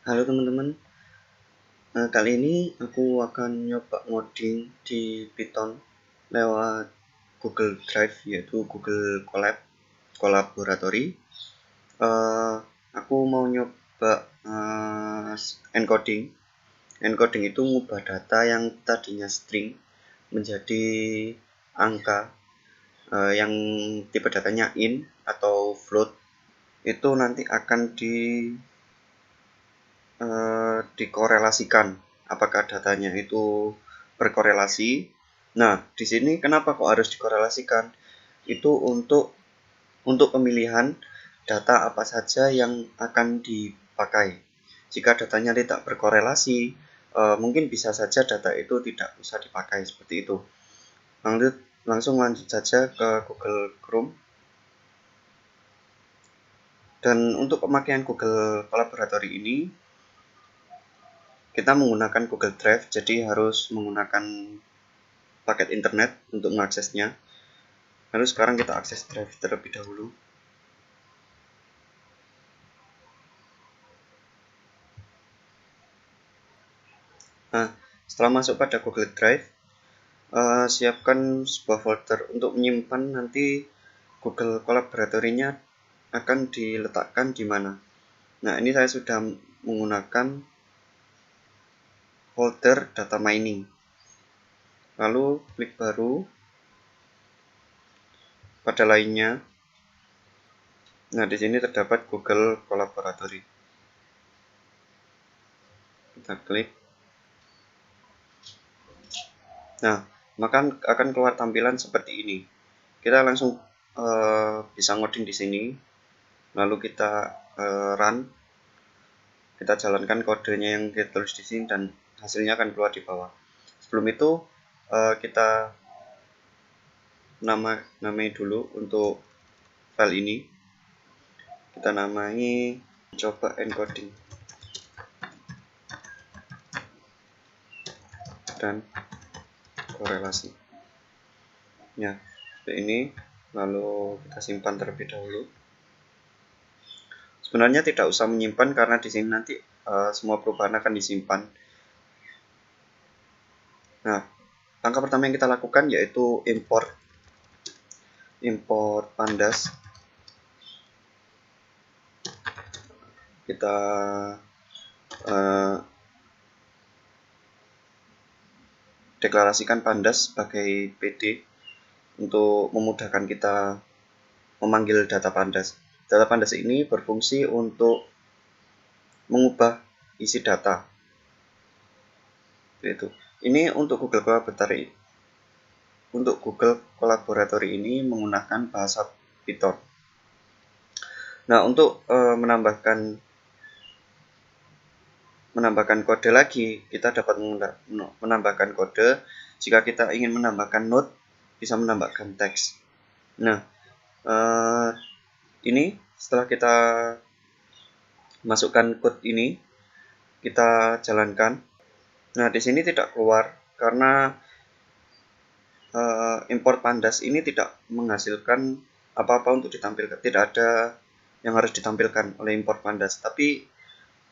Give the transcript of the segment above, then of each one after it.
Halo teman-teman, kali ini aku akan nyoba ngoding di Python lewat Google Drive, yaitu Google Collaboratory. Aku mau nyoba encoding. Encoding itu mengubah data yang tadinya string menjadi angka, yang tipe datanya int atau float. Itu nanti akan dikorelasikan, apakah datanya itu berkorelasi. Nah, di sini kenapa kok harus dikorelasikan? Itu untuk pemilihan data apa saja yang akan dipakai. Jika datanya tidak berkorelasi, mungkin bisa saja data itu tidak bisa dipakai, seperti itu. Langsung lanjut saja ke Google Chrome. Dan untuk pemakaian Google Collaboratory ini, kita menggunakan Google Drive, jadi harus menggunakan paket internet untuk mengaksesnya. Lalu sekarang kita akses Drive terlebih dahulu. Nah, setelah masuk pada Google Drive, siapkan sebuah folder untuk menyimpan nanti Google Collaboratory-nya akan diletakkan di mana. Nah, ini saya sudah menggunakan folder data mining. Lalu klik baru pada lainnya. Nah, di sini terdapat Google Collaboratory. Kita klik. Nah, maka akan keluar tampilan seperti ini. Kita langsung bisa ngoding di sini. Lalu kita run. Kita jalankan kodenya yang kita tulis di sini dan hasilnya akan keluar di bawah. Sebelum itu kita namai dulu untuk file ini. Kita namai coba encoding dan korelasi. Ya, seperti ini. Lalu kita simpan terlebih dahulu. Sebenarnya tidak usah menyimpan karena di sini nanti semua perubahan akan disimpan. Nah, langkah pertama yang kita lakukan yaitu import pandas. Kita deklarasikan pandas sebagai PD untuk memudahkan kita memanggil data pandas. Data pandas ini berfungsi untuk mengubah isi data. Itu. Ini untuk Google Collaboratory. Untuk Google Collaboratory ini menggunakan bahasa Python. Nah, untuk menambahkan kode lagi, kita dapat menambahkan kode. Jika kita ingin menambahkan note, bisa menambahkan teks. Nah, ini setelah kita masukkan code ini, kita jalankan. Nah, di sini tidak keluar karena import pandas ini tidak menghasilkan apa-apa untuk ditampilkan. Tidak ada yang harus ditampilkan oleh import pandas. Tapi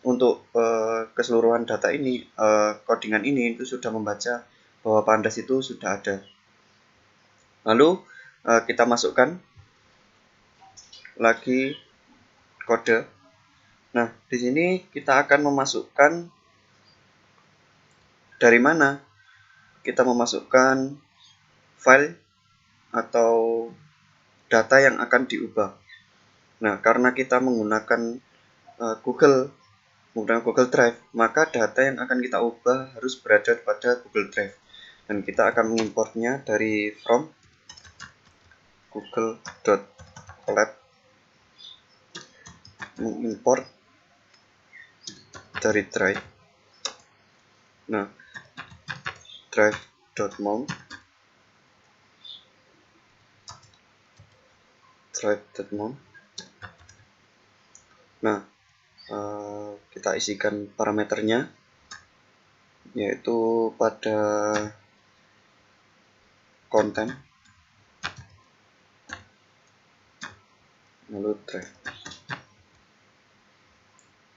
untuk keseluruhan data ini, codingan ini itu sudah membaca bahwa pandas itu sudah ada. Lalu kita masukkan lagi kode. Nah, di sini kita akan memasukkan dari mana? Kita memasukkan file atau data yang akan diubah. Nah, karena kita menggunakan Google Drive, maka data yang akan kita ubah harus berada pada Google Drive. Dan kita akan mengimportnya dari from google.collab, mengimport dari drive. Nah, drive.mount, Nah, kita isikan parameternya, yaitu pada konten, lalu drive.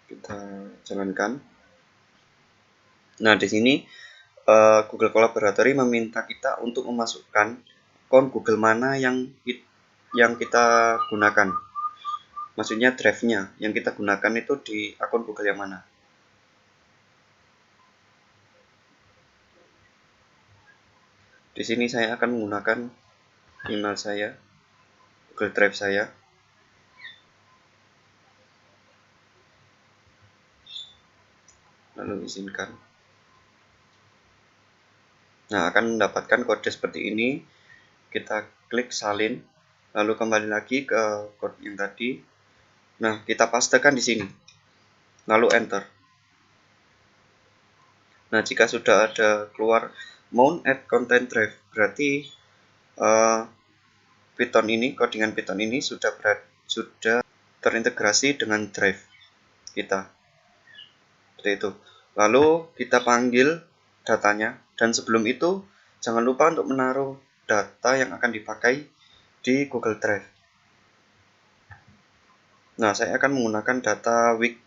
Kita kita jalankan. Nah, di sini Google Collaboratory meminta kita untuk memasukkan akun Google mana yang kita gunakan. Maksudnya drive-nya yang kita gunakan itu di akun Google yang mana. Di sini saya akan menggunakan email saya, Google Drive saya. Lalu izinkan. Nah, akan mendapatkan kode seperti ini. Kita klik salin, lalu kembali lagi ke kode yang tadi. Nah, kita pastekan di sini. Lalu enter. Nah, jika sudah ada keluar mount add content drive, berarti Python ini, codingan Python ini sudah terintegrasi dengan drive kita. Seperti itu. Lalu kita panggil datanya, dan sebelum itu jangan lupa untuk menaruh data yang akan dipakai di Google Drive. Nah, saya akan menggunakan data week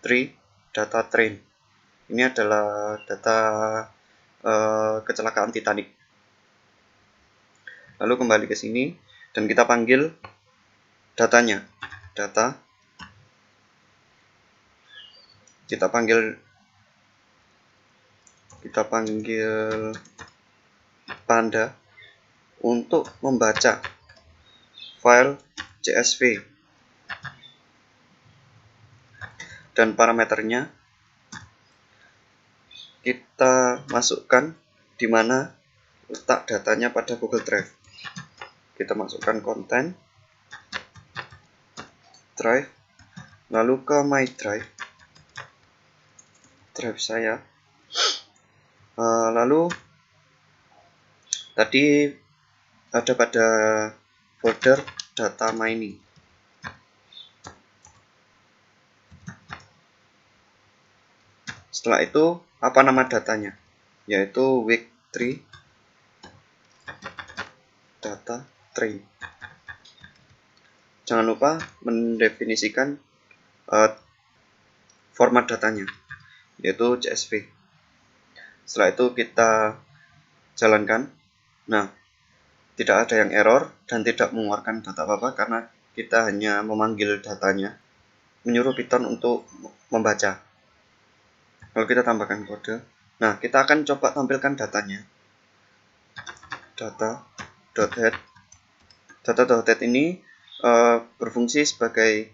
3 data train. Ini adalah data kecelakaan Titanic. Lalu kembali ke sini dan kita panggil datanya, data. Kita panggil Panda untuk membaca file CSV dan parameternya kita masukkan di mana letak datanya pada Google Drive. Kita masukkan konten drive, lalu ke my drive saya. Lalu tadi ada pada folder data mining. Setelah itu apa nama datanya? Yaitu week 3 data train. Jangan lupa mendefinisikan format datanya, yaitu CSV. Setelah itu kita jalankan. Nah, tidak ada yang error dan tidak mengeluarkan data apa-apa karena kita hanya memanggil datanya, menyuruh Python untuk membaca. Lalu kita tambahkan kode. Nah, kita akan coba tampilkan datanya. Data.head. Data.head ini berfungsi sebagai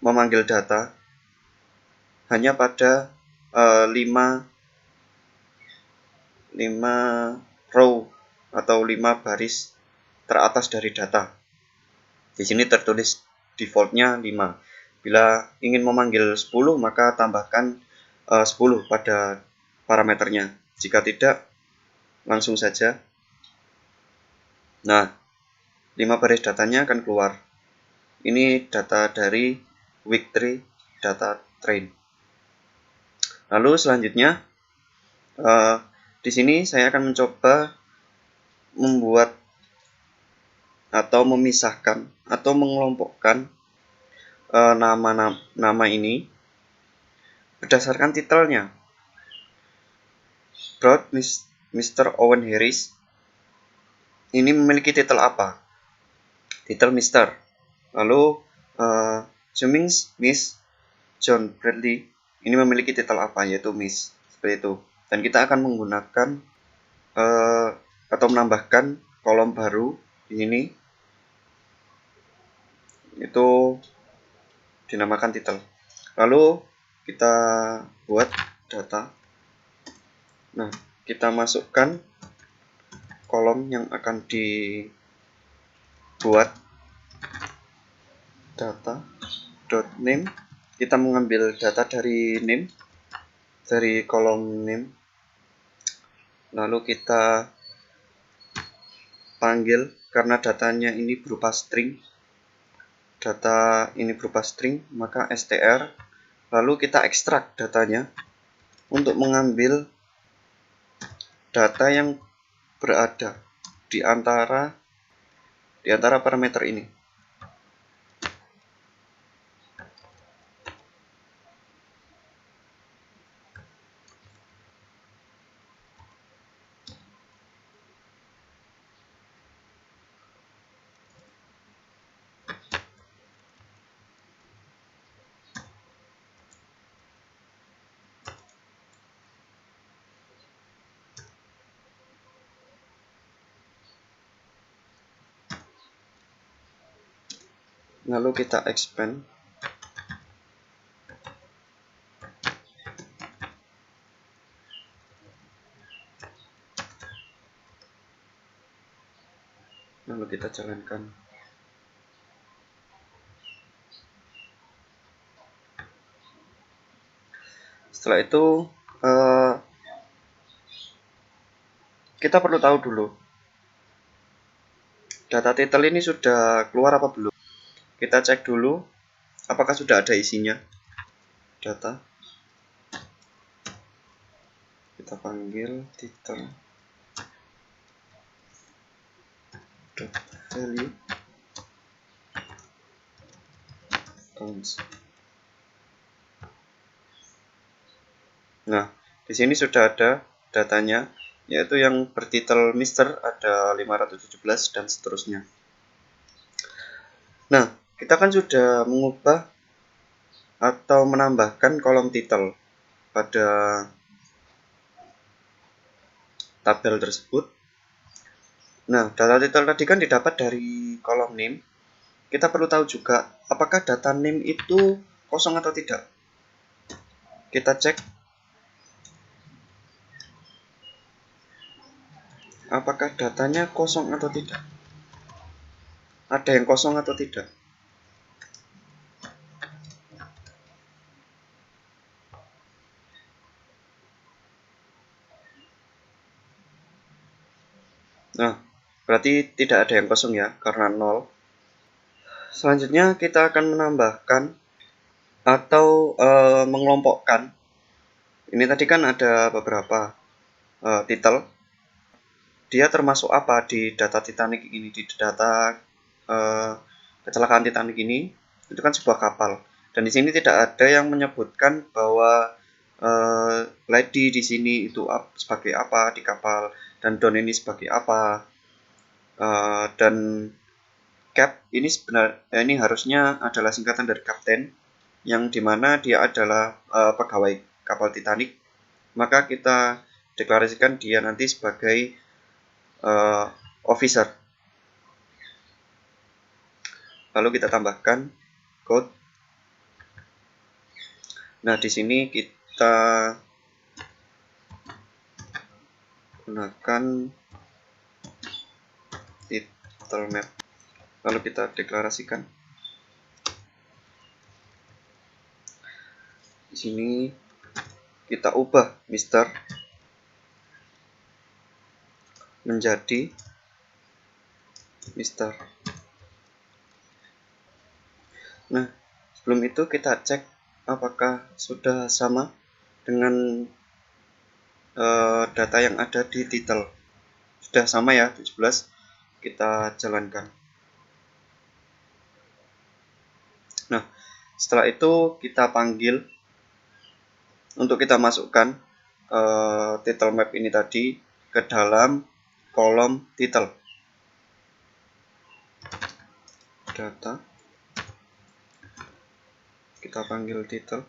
memanggil data hanya pada 5 row atau 5 baris teratas dari data. Di sini tertulis defaultnya 5. Bila ingin memanggil 10, maka tambahkan 10 pada parameternya. Jika tidak, langsung saja. Nah, 5 baris datanya akan keluar. Ini data dari week 3 data train. Lalu selanjutnya, di sini saya akan mencoba membuat atau memisahkan atau mengelompokkan nama ini berdasarkan titelnya. Broad Mr. Owen Harris ini memiliki titel apa? Titel Mr. Lalu Cummings Miss John Bradley ini memiliki titel apa? Yaitu Miss. Seperti itu. Dan kita akan menggunakan atau menambahkan kolom baru di sini, itu dinamakan titel. Lalu kita buat data. Nah, kita masukkan kolom yang akan dibuat data.name. Kita mengambil data dari name, dari kolom name. Lalu kita panggil karena datanya ini berupa string. Data ini berupa string, maka str. Lalu kita ekstrak datanya untuk mengambil data yang berada di antara parameter ini. lalu kita expand. Lalu kita jalankan. Setelah itu kita perlu tahu dulu data title ini sudah keluar apa belum. Kita cek dulu apakah sudah ada isinya. Data, kita panggil title value counts. Nah, di sini sudah ada datanya, yaitu yang bertitel Mister ada 517 dan seterusnya. Nah, kita kan sudah mengubah atau menambahkan kolom title pada tabel tersebut. Nah, data title tadi kan didapat dari kolom name. Kita perlu tahu juga apakah data name itu kosong atau tidak. Kita cek apakah datanya kosong atau tidak. Ada yang kosong atau tidak. Nah, berarti tidak ada yang kosong ya, karena 0. Selanjutnya kita akan menambahkan atau mengelompokkan. Ini tadi kan ada beberapa title. Dia termasuk apa di data Titanic ini? Di data kecelakaan Titanic ini, itu kan sebuah kapal. Dan di sini tidak ada yang menyebutkan bahwa lady di sini itu sebagai apa di kapal, dan Don ini sebagai apa. Dan cap ini ini harusnya adalah singkatan dari kapten, yang dimana dia adalah pegawai kapal Titanic. Maka kita deklarasikan dia nanti sebagai officer. Lalu kita tambahkan code. Nah, di sini kita gunakan title map. Lalu kita deklarasikan. Di sini kita ubah Mister menjadi Mister. Nah, sebelum itu kita cek apakah sudah sama dengan data yang ada di title. Sudah sama ya, 17. Kita jalankan. Nah, setelah itu kita panggil untuk kita masukkan title map ini tadi ke dalam kolom title. Data, kita panggil title.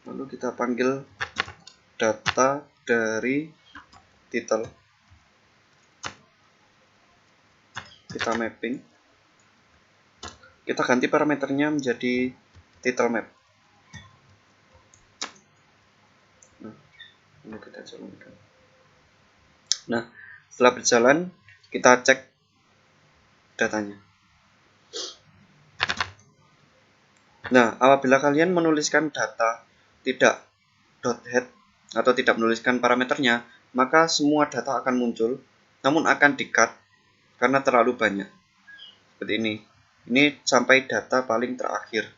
Lalu kita panggil data dari title. Kita mapping. Kita ganti parameternya menjadi title map. Nah, lalu kita jalankan. Nah, setelah berjalan, kita cek datanya. Nah, apabila kalian menuliskan data tidak .head atau tidak menuliskan parameternya, maka semua data akan muncul, namun akan di-cut karena terlalu banyak. Seperti ini. Ini sampai data paling terakhir.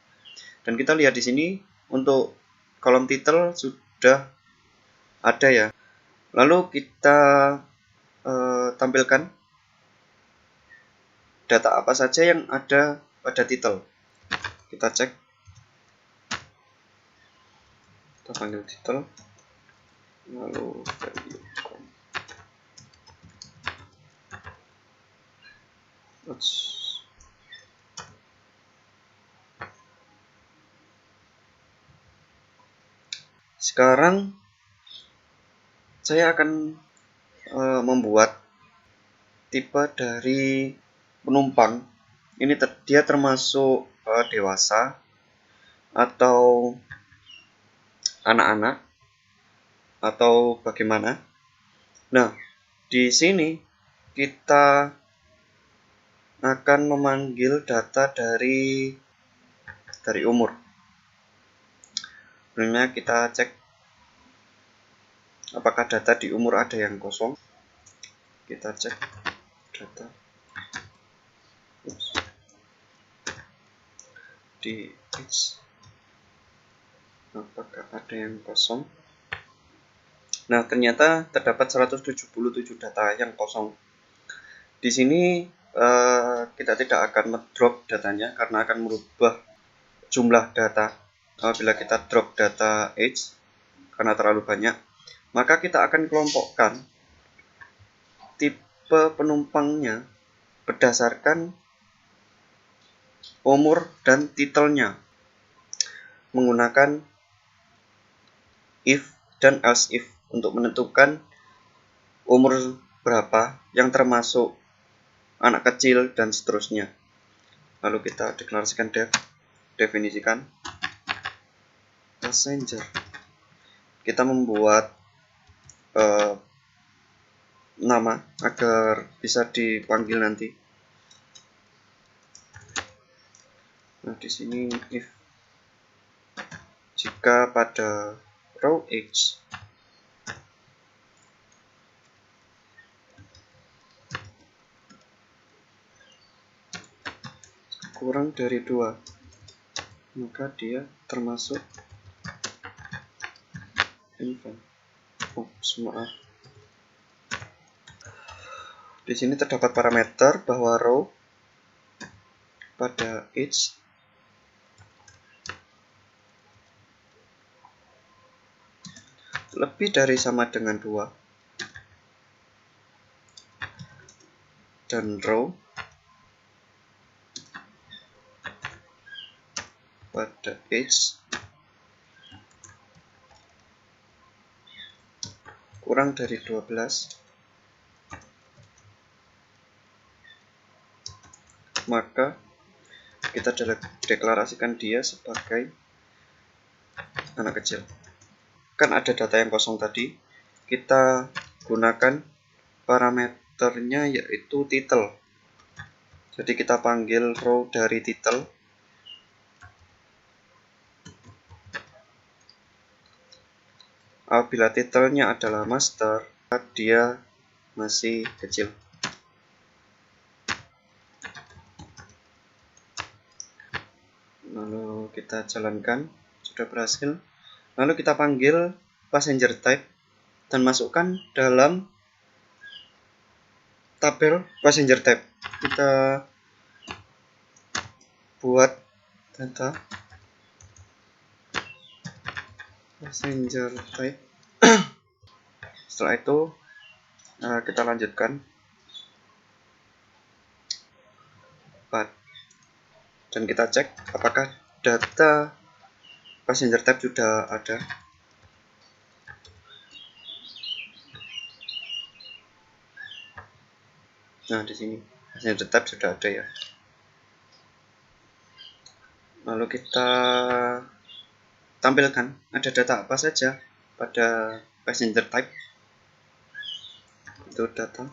Dan kita lihat di sini untuk kolom title sudah ada ya. Lalu kita tampilkan data apa saja yang ada pada title. Kita cek. Kita panggil title. Lalu value com. Sekarang saya akan membuat tipe dari penumpang ini dia termasuk dewasa atau anak-anak atau bagaimana. Nah, di sini kita akan memanggil data dari umur. Sebenarnya kita cek apakah data di umur ada yang kosong. Kita cek data di age, apakah ada yang kosong. Nah, ternyata terdapat 177 data yang kosong. Di sini kita tidak akan drop datanya karena akan merubah jumlah data. Apabila kita drop data age karena terlalu banyak, maka kita akan kelompokkan tipe penumpangnya berdasarkan umur dan titelnya menggunakan if dan else if untuk menentukan umur berapa yang termasuk anak kecil dan seterusnya. Lalu kita deklarasikan definisikan passenger. Kita membuat nama agar bisa dipanggil nanti. Nah, di sini if jika pada row age kurang dari 2, maka dia termasuk infant. Maaf. Di sini terdapat parameter bahwa row pada age lebih dari sama dengan 2 dan row pada age kurang dari 12, maka kita deklarasikan dia sebagai anak kecil. Kan ada data yang kosong tadi, kita gunakan parameternya yaitu title. Jadi kita panggil row dari title. Apabila titelnya adalah master, dia masih kecil. Lalu kita jalankan, sudah berhasil. Lalu kita panggil passenger type dan masukkan dalam tabel passenger type. Kita buat data passenger type. Setelah itu kita lanjutkan dan kita cek apakah data passenger type sudah ada. Nah, di sini passenger type sudah ada ya. Lalu kita tampilkan ada data apa saja pada passenger type. Itu data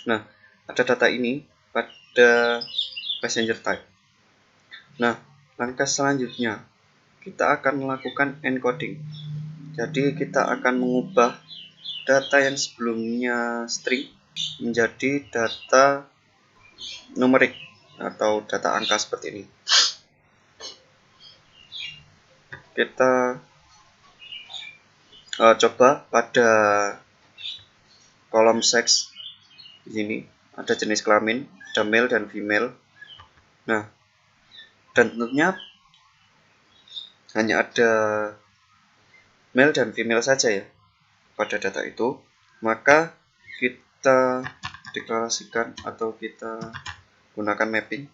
Nah, ada data ini pada passenger type. Nah, langkah selanjutnya kita akan melakukan encoding. Jadi kita akan mengubah data yang sebelumnya string menjadi data numerik atau data angka seperti ini. Kita coba pada kolom seks di sini ada jenis kelamin, ada male dan female. Nah, dan tentunya hanya ada male dan female saja ya pada data itu, maka kita deklarasikan atau kita gunakan mapping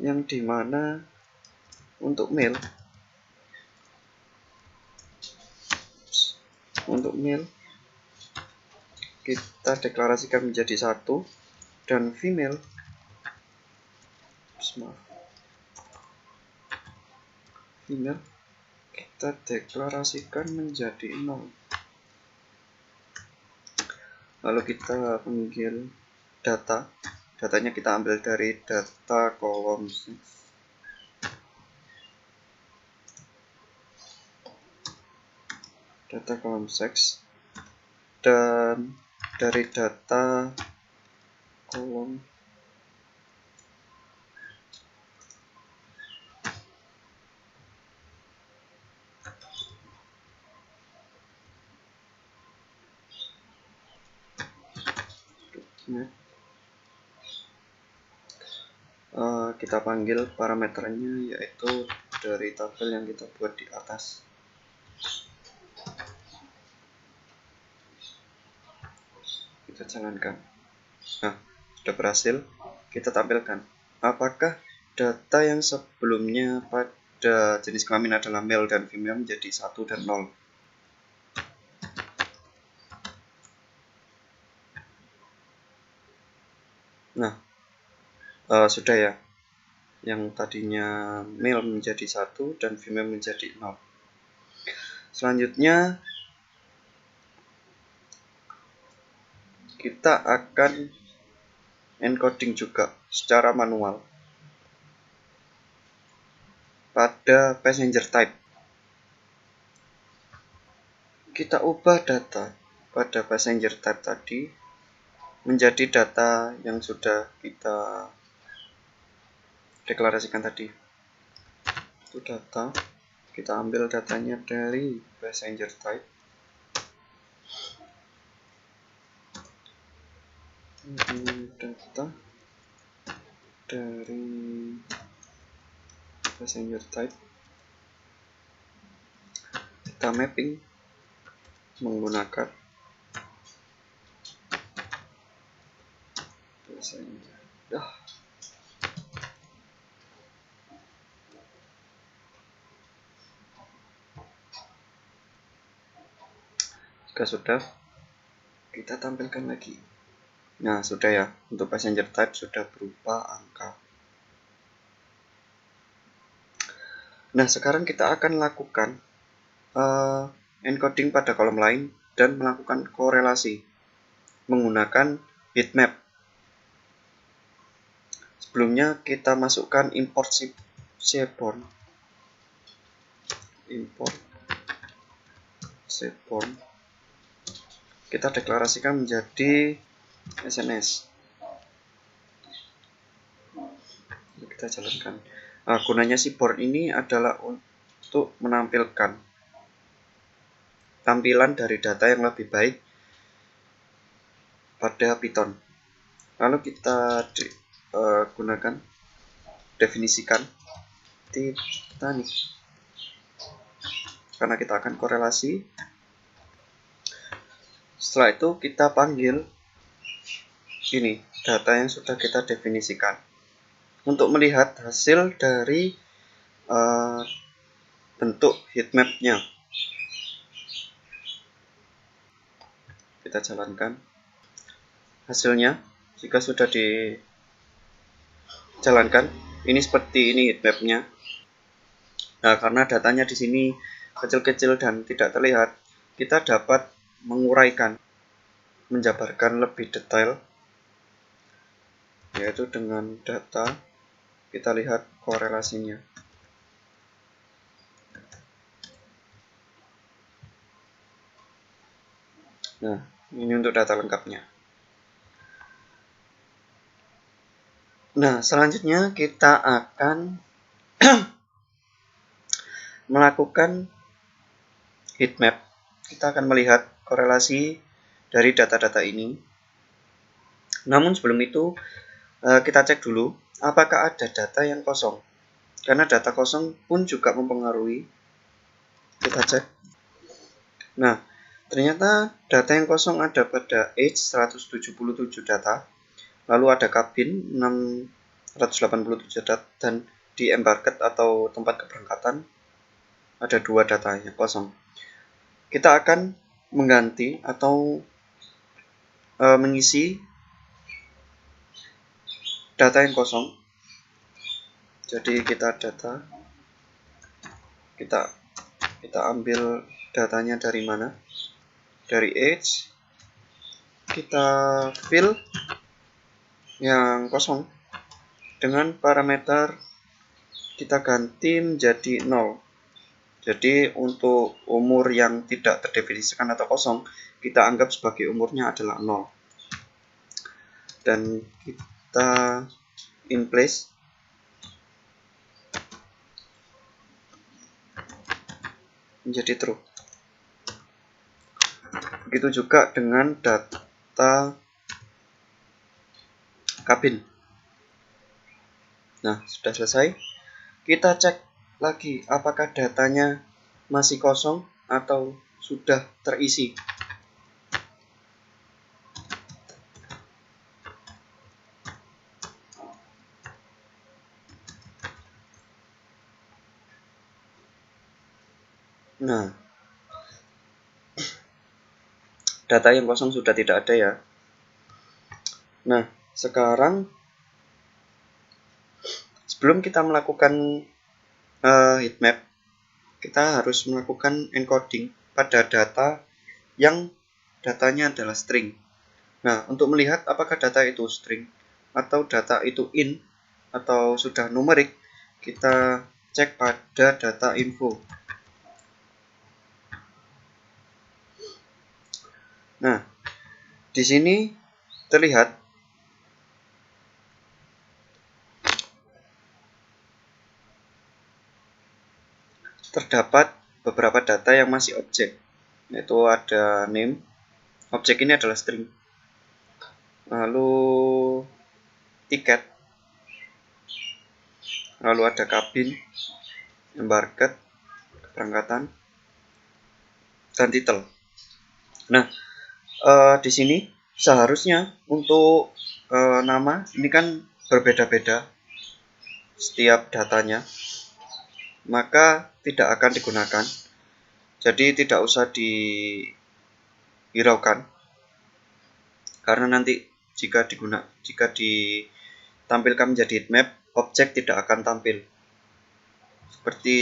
yang dimana untuk male kita deklarasikan menjadi 1 dan female kita deklarasikan menjadi 0. Lalu kita panggil datanya kita ambil dari data kolom sex dan dari data kolom kita panggil parameternya yaitu dari tabel yang kita buat di atas. Kita jalankan. Nah, sudah berhasil. Kita tampilkan apakah data yang sebelumnya pada jenis kelamin adalah male dan female menjadi 1 dan 0. Nah, sudah ya. Yang tadinya male menjadi 1 dan female menjadi 0. Selanjutnya kita akan encoding juga secara manual pada passenger type. Kita ubah data pada passenger type tadi menjadi data yang sudah kita deklarasikan tadi. Itu data, kita ambil datanya dari passenger type. Data dari passenger type, kita mapping menggunakan passenger. Jika sudah, kita tampilkan lagi. Nah, sudah ya, untuk passenger type sudah berupa angka. Nah, sekarang kita akan lakukan encoding pada kolom lain dan melakukan korelasi menggunakan heatmap. Sebelumnya kita masukkan import seaborn. Kita deklarasikan menjadi SNS. Kita jalankan. Nah, gunanya seaborn ini adalah untuk menampilkan tampilan dari data yang lebih baik pada Python. Lalu kita gunakan definisikan Titanic karena kita akan korelasi. Setelah itu kita panggil ini data yang sudah kita definisikan untuk melihat hasil dari bentuk heatmap-nya. Kita jalankan hasilnya. Jika sudah dijalankan, ini seperti ini heatmap-nya. Nah, karena datanya di sini kecil-kecil dan tidak terlihat, kita dapat menguraikan, menjabarkan lebih detail, yaitu dengan data. Kita lihat korelasinya. Nah, ini untuk data lengkapnya. Nah, selanjutnya kita akan melakukan heatmap. Kita akan melihat korelasi dari data-data ini Namun sebelum itu kita cek dulu apakah ada data yang kosong, karena data kosong pun juga mempengaruhi. Kita cek. Nah, ternyata data yang kosong ada pada age 177 data, lalu ada kabin 687 data, dan di embarked atau tempat keberangkatan ada 2 data yang kosong. Kita akan mengganti atau mengisi data yang kosong. Jadi kita ambil datanya dari mana? Dari age. Kita fill yang kosong dengan parameter kita ganti menjadi 0. Jadi untuk umur yang tidak terdefinisikan atau kosong, kita anggap sebagai umurnya adalah 0. Dan kita in place. Menjadi true. Begitu juga dengan data kabin. Nah, sudah selesai. Kita cek lagi apakah datanya masih kosong atau sudah terisi. Nah, data yang kosong sudah tidak ada ya. Nah, sekarang sebelum kita melakukan heat map, kita harus melakukan encoding pada data yang datanya adalah string. Nah, untuk melihat apakah data itu string atau data itu int atau sudah numerik, kita cek pada data info. Nah, di sini terlihat terdapat beberapa data yang masih objek, yaitu ada name. Objek ini adalah string. Lalu tiket. Lalu ada kabin, embarked, keberangkatan, dan title. Nah, di sini seharusnya untuk nama ini kan berbeda-beda setiap datanya, maka tidak akan digunakan. Jadi tidak usah dihiraukan, karena nanti jika ditampilkan menjadi heatmap, objek tidak akan tampil. Seperti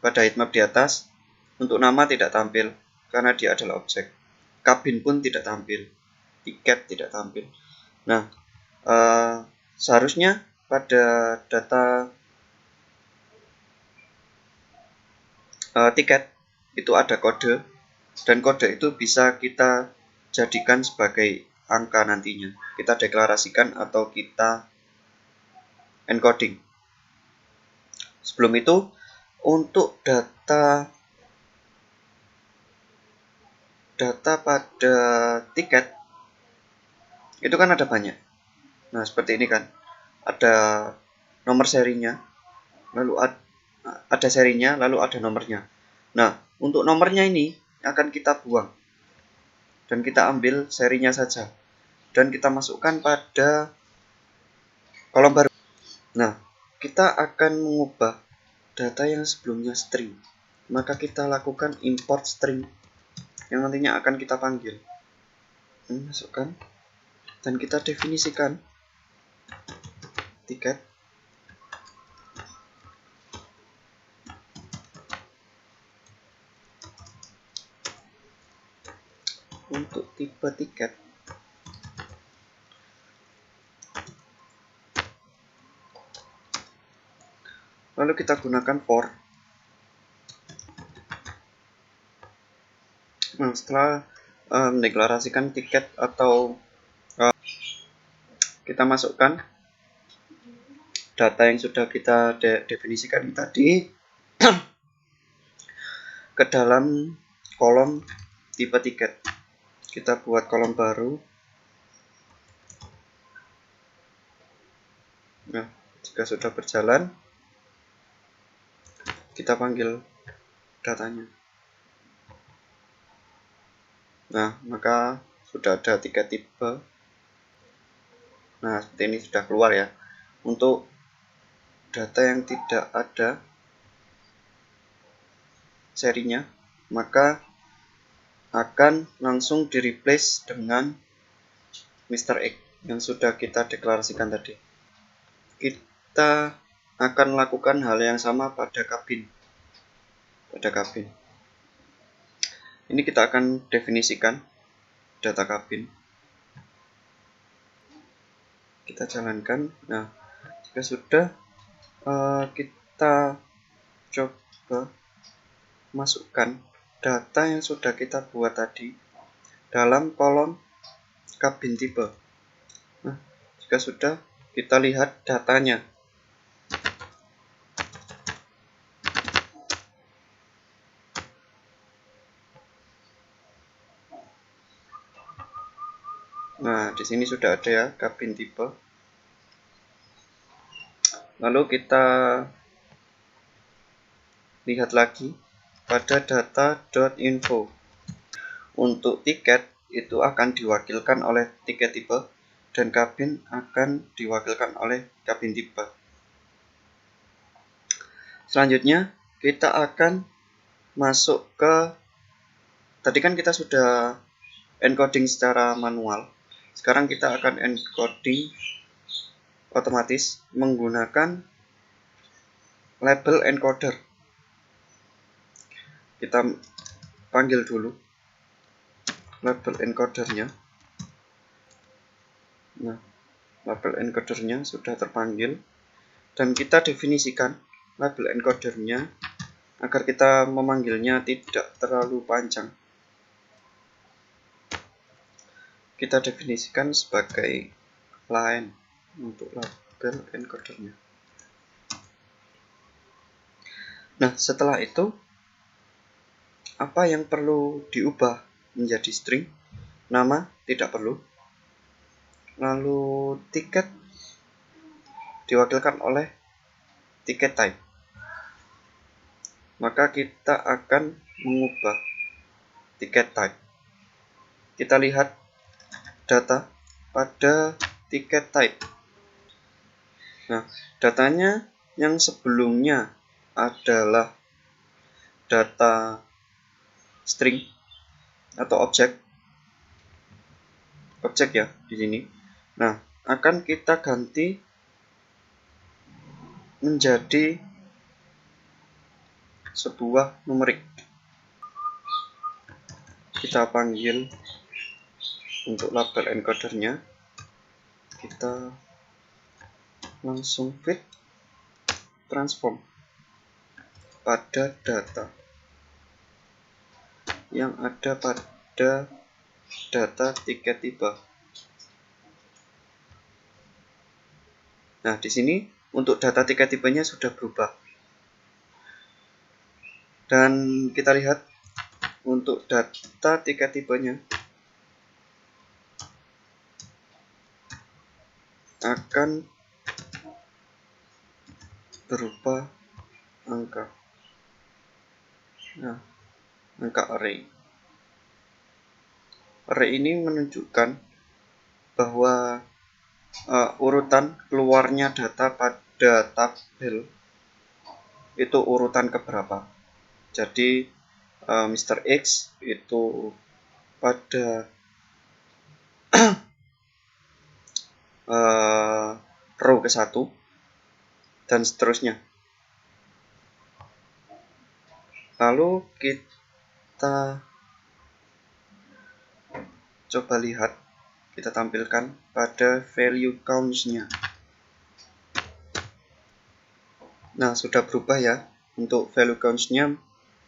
pada heatmap di atas, untuk nama tidak tampil karena dia adalah objek. Kabin pun tidak tampil, tiket tidak tampil. Nah, seharusnya pada data tiket itu ada kode, dan kode itu bisa kita jadikan sebagai angka nantinya. Kita deklarasikan atau kita encoding. Sebelum itu, untuk data pada tiket itu kan ada banyak. Nah, seperti ini kan, ada nomor serinya, lalu ada serinya, lalu ada nomornya. Nah, untuk nomornya ini akan kita buang dan kita ambil serinya saja, dan kita masukkan pada kolom baru. Nah, kita akan mengubah data yang sebelumnya string, maka kita lakukan import string yang nantinya akan kita panggil. Masukkan dan kita definisikan tiket. Untuk tipe tiket, lalu kita gunakan for. Nah, setelah mendeklarasikan tiket atau kita masukkan data yang sudah kita definisikan tadi ke dalam kolom tipe tiket. Kita buat kolom baru. Jika sudah berjalan, kita panggil datanya. Nah, maka sudah ada tiket tipe. Nah, seperti ini sudah keluar ya. Untuk data yang tidak ada serinya, maka akan langsung di replace dengan Mr. X yang sudah kita deklarasikan tadi. Kita akan lakukan hal yang sama pada kabin. Ini kita akan definisikan data kabin. Kita jalankan. Nah, jika sudah, kita coba masukkan data yang sudah kita buat tadi dalam kolom kabin tipe. Nah, jika sudah, kita lihat datanya. Nah, di sini sudah ada ya kabin tipe. Lalu kita lihat lagi pada data.info. Untuk tiket itu akan diwakilkan oleh tiket tipe dan kabin akan diwakilkan oleh kabin tipe. Selanjutnya kita akan masuk ke, tadi kan kita sudah encoding secara manual. Sekarang kita akan encoding otomatis menggunakan label encoder. Kita panggil dulu label encodernya. Nah, label encodernya sudah terpanggil dan kita definisikan label encodernya agar kita memanggilnya tidak terlalu panjang. Kita definisikan sebagai line untuk label encodernya. Nah, setelah itu apa yang perlu diubah menjadi string? Nama tidak perlu. Lalu tiket diwakilkan oleh tiket type. Maka kita akan mengubah tiket type. Kita lihat data pada tiket type. Nah, datanya yang sebelumnya adalah data string atau objek ya di sini. Nah, akan kita ganti menjadi sebuah numerik. Kita panggil untuk label encodernya, kita langsung fit transform pada data yang ada pada data tiket tipe. Nah, di sini untuk data tiket tipenya sudah berubah. Dan kita lihat untuk data tiket tipenya akan berupa angka. Nah, angka array. Array ini menunjukkan bahwa urutan keluarnya data pada tabel itu urutan keberapa. Jadi Mr. X itu pada row ke-1 dan seterusnya. Lalu kita coba lihat, kita tampilkan pada value counts-nya. Nah, sudah berubah ya untuk value counts-nya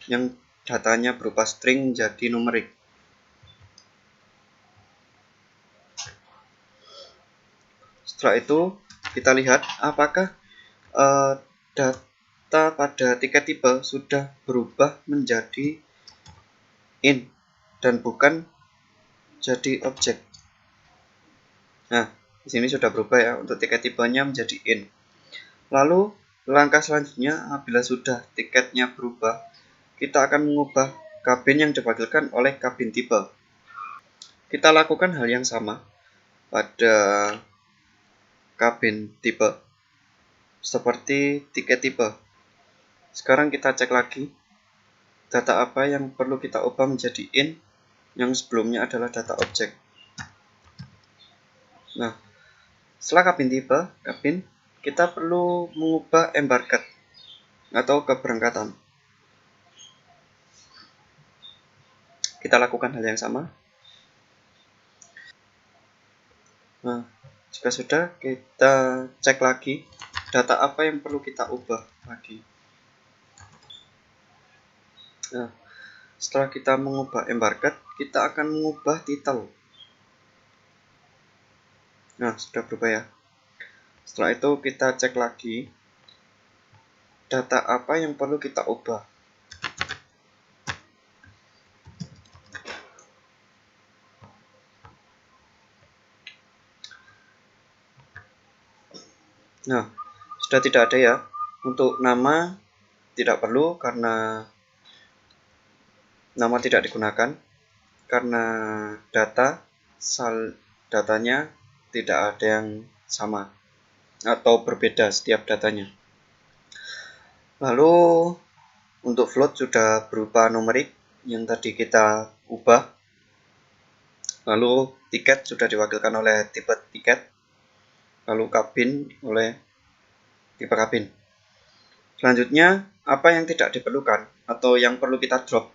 yang datanya berupa string jadi numerik. Setelah itu kita lihat apakah data pada tiket tipe sudah berubah menjadi int dan bukan jadi objek. Nah, di sini sudah berubah ya untuk tiket tipenya menjadi int. Lalu langkah selanjutnya, apabila sudah tiketnya berubah, kita akan mengubah kabin yang diwakilkan oleh kabin tipe. Kita lakukan hal yang sama pada kabin tipe seperti tiket tipe. Sekarang kita cek lagi data apa yang perlu kita ubah menjadi in, yang sebelumnya adalah data objek. Nah, setelah kabin tipe, kita perlu mengubah embarked atau keberangkatan. Kita lakukan hal yang sama. Nah, jika sudah, kita cek lagi data apa yang perlu kita ubah lagi. Nah, setelah kita mengubah embarked, kita akan mengubah title. Nah, sudah berubah ya. Setelah itu kita cek lagi data apa yang perlu kita ubah. Nah, sudah tidak ada ya. Untuk nama tidak perlu karena nama tidak digunakan, karena datanya tidak ada yang sama atau berbeda setiap datanya. Lalu untuk float sudah berupa numerik yang tadi kita ubah. Lalu tiket sudah diwakilkan oleh tipe tiket. Lalu kabin oleh tipe kabin. Selanjutnya, apa yang tidak diperlukan atau yang perlu kita drop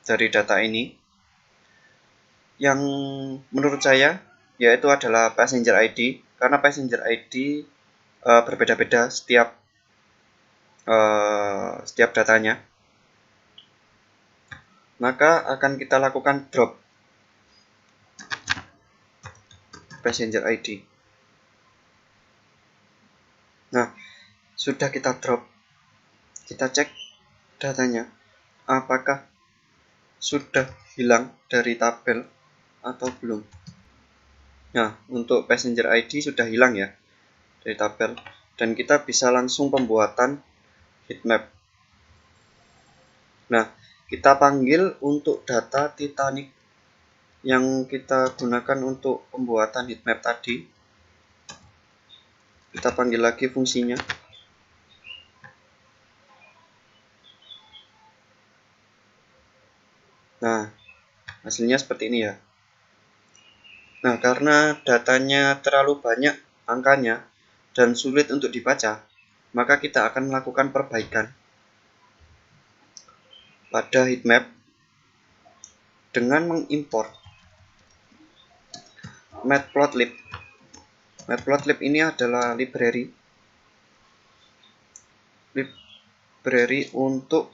dari data ini? Yang menurut saya yaitu adalah passenger ID, karena passenger ID berbeda-beda setiap datanya. Maka akan kita lakukan drop passenger ID. Nah, sudah kita drop, kita cek datanya apakah sudah hilang dari tabel atau belum. Nah, untuk passenger ID sudah hilang ya dari tabel, dan kita bisa langsung pembuatan heatmap. Nah, kita panggil untuk data Titanic yang kita gunakan untuk pembuatan heatmap tadi. Kita panggil lagi fungsinya. Nah, hasilnya seperti ini ya. Nah, karena datanya terlalu banyak angkanya dan sulit untuk dibaca, maka kita akan melakukan perbaikan pada heatmap dengan mengimport matplotlib. Matplotlib ini adalah library untuk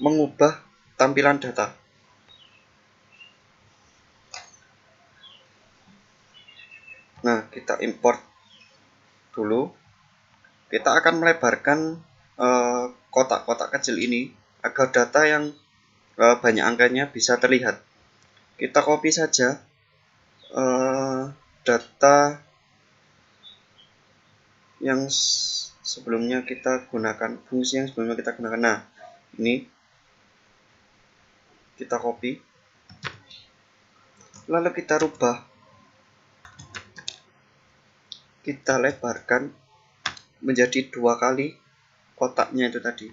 mengubah tampilan data. Nah, kita import dulu. Kita akan melebarkan kotak-kotak kecil ini agar data yang banyak angkanya bisa terlihat. Kita copy saja data yang sebelumnya kita gunakan, fungsi yang sebelumnya kita gunakan. Nah, ini kita copy, lalu kita rubah, kita lebarkan menjadi 2 kali kotaknya itu tadi,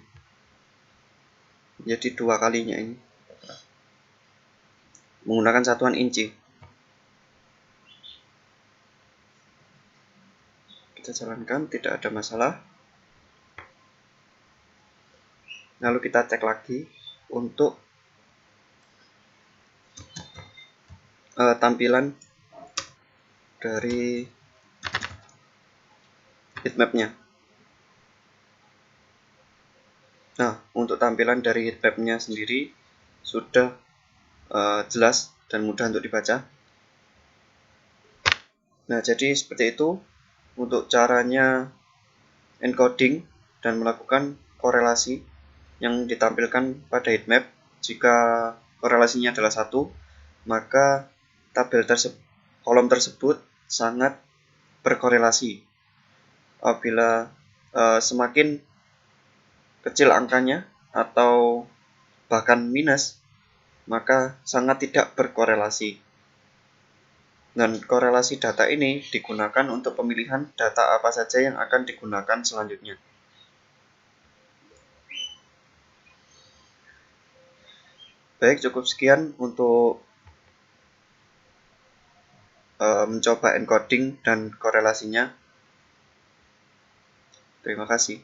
jadi 2 kalinya ini menggunakan satuan inci. Kita jalankan, tidak ada masalah. Lalu kita cek lagi untuk tampilan dari heatmapnya. Nah, untuk tampilan dari heatmapnya sendiri sudah jelas dan mudah untuk dibaca. Nah, jadi seperti itu untuk caranya encoding dan melakukan korelasi yang ditampilkan pada heatmap. Jika korelasinya adalah 1, maka tabel tersebut kolom tersebut sangat berkorelasi. Apabila semakin kecil angkanya atau bahkan minus, maka sangat tidak berkorelasi. Dan korelasi data ini digunakan untuk pemilihan data apa saja yang akan digunakan selanjutnya. Baik, cukup sekian untuk mencoba encoding dan korelasinya. Terima kasih.